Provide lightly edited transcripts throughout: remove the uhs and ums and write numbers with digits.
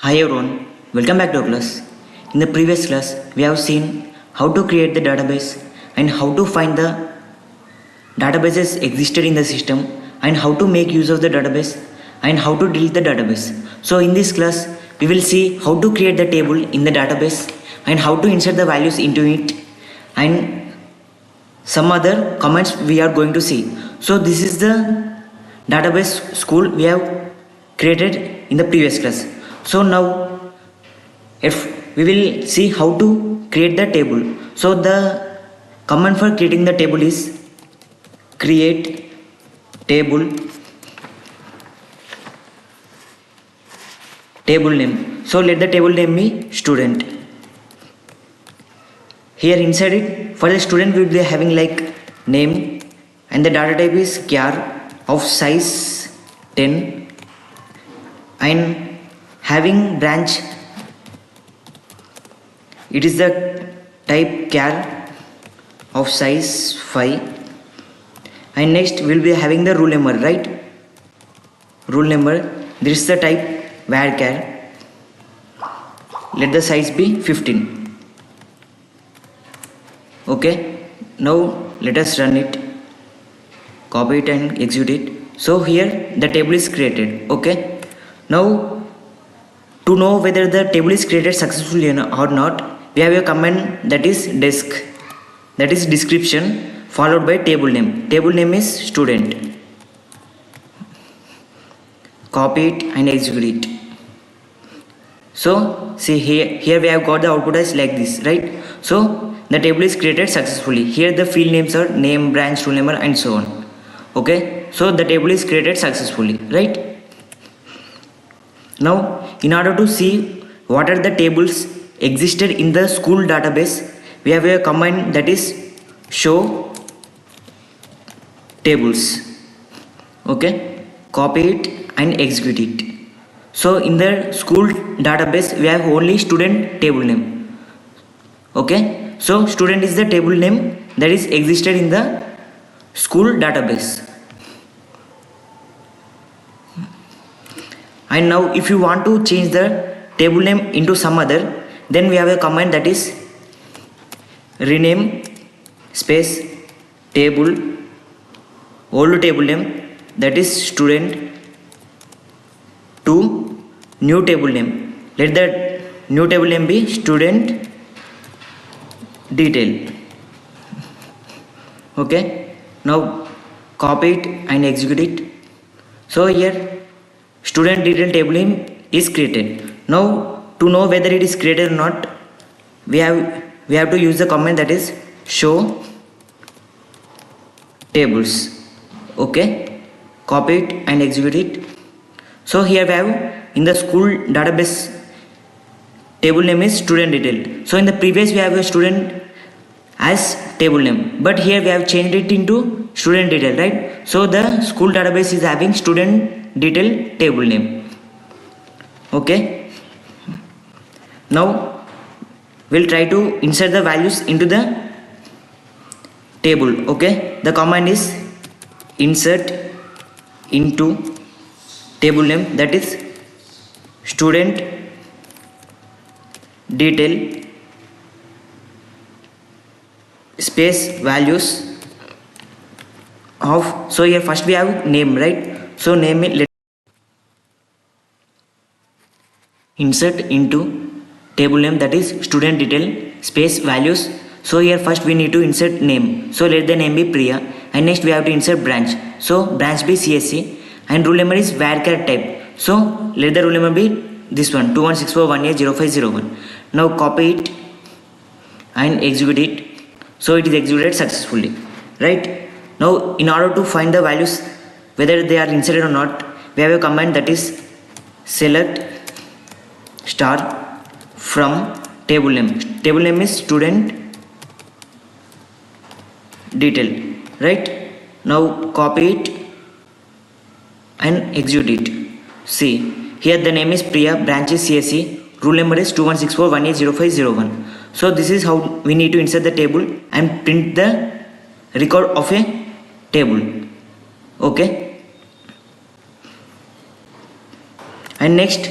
Hi everyone, welcome back to our class. In the previous class, we have seen how to create the database and how to find the databases existed in the system and how to make use of the database and how to delete the database. So in this class, we will see how to create the table in the database and how to insert the values into it and some other comments we are going to see. So this is the database school we have created in the previous class. So now if we will see how to create the table. So the command for creating the table is create table name. So let the table name be student. Here inside it, for the student we will be having like name and the data type is char of size 10 and having branch, it is the type char of size 5 and next we will be having the rule number, right? Rule number, this is the type varchar, let the size be 15. Okay, now let us run it, copy it and execute it. So here the table is created. Okay, now to know whether the table is created successfully or not, we have a command that is desc, that is description followed by table name. Table name is student. Copy it and execute it. So see here we have got the output as like this, right? So the table is created successfully. Here the field names are name, branch, rule number and so on. Okay, so the table is created successfully, right? Now in order to see what are the tables existed in the school database, we have a command that is show tables. Okay, copy it and execute it. So in the school database we have only student table name. Okay, so student is the table name that is existed in the school database. And now if you want to change the table name into some other, then we have a command that is rename space table old table name, that is student, to new table name. Let the new table name be student detail. Okay, now copy it and execute it. So here student detail table name is created. Now to know whether it is created or not, we have to use the command that is show tables. Okay, copy it and execute it. So here we have in the school database table name is student detail. So in the previous we have a student as table name, but here we have changed it into student detail, right? So the school database is having student detail table name. Okay, now we'll try to insert the values into the table. Okay, the command is insert into table name, that is student detail space values of, so here first we have name, right? So name it, let insert into table name, that is student detail space values. So here first we need to insert name, so let the name be Priya and next we have to insert branch, so branch be CSC and rule number is varchar type, so let the rule number be this one 2164180501. Now copy it and execute it. So it is executed successfully, right? Now in order to find the values whether they are inserted or not, we have a command that is select star from table name. Table name is student detail, right? Now copy it and execute it. See here the name is Priya, branch is CSC, rule number is 2164180501. So this is how we need to insert the table and print the record of a table. Okay, and next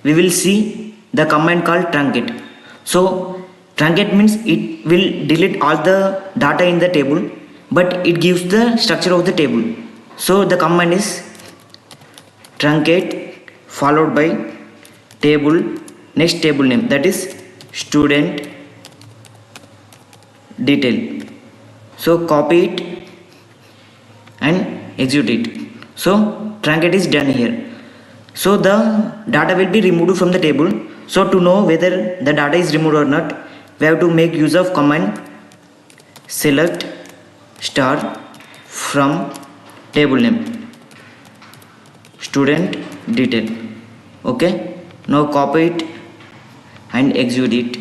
we will see the command called truncate. So truncate means it will delete all the data in the table, but it gives the structure of the table. So the command is truncate followed by table, next table name, that is student detail. So copy it and execute it. So truncate is done here. So the data will be removed from the table. So to know whether the data is removed or not, we have to make use of command select star from table name student detail. Okay, now copy it and execute it.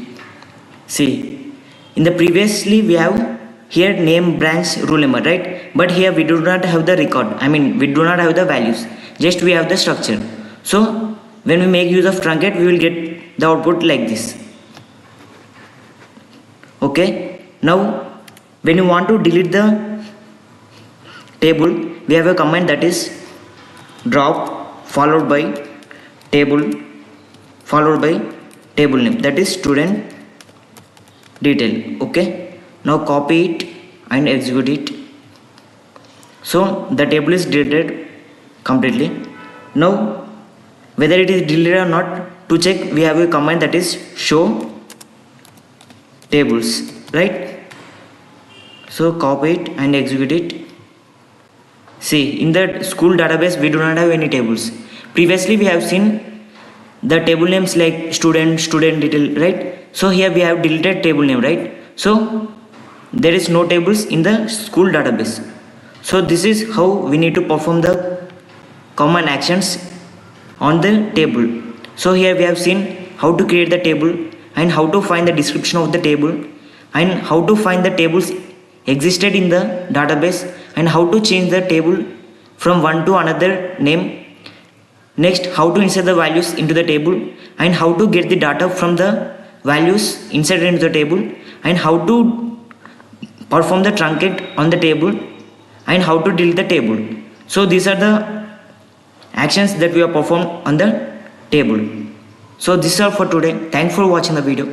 See, in the previously we have here name, branch, rule number, right? But here we do not have the record. We do not have the values, just we have the structure. So when we make use of truncate, we will get the output like this. Okay, now when you want to delete the table, we have a command that is drop followed by table followed by table name, that is student detail. Okay, now copy it and execute it. So the table is deleted completely. Now whether it is deleted or not, to check we have a command that is show tables, right? So copy it and execute it. See, in the school database we do not have any tables. Previously we have seen the table names like student detail, right? So here we have deleted table name, right? So there is no tables in the school database. So this is how we need to perform the command actions on the table. So here we have seen how to create the table and how to find the description of the table and how to find the tables existed in the database and how to change the table from one to another name. Next, how to insert the values into the table and how to get the data from the values inserted into the table and how to perform the truncate on the table and how to delete the table. So these are the actions that we have performed on the table. So this is all for today. Thanks for watching the video.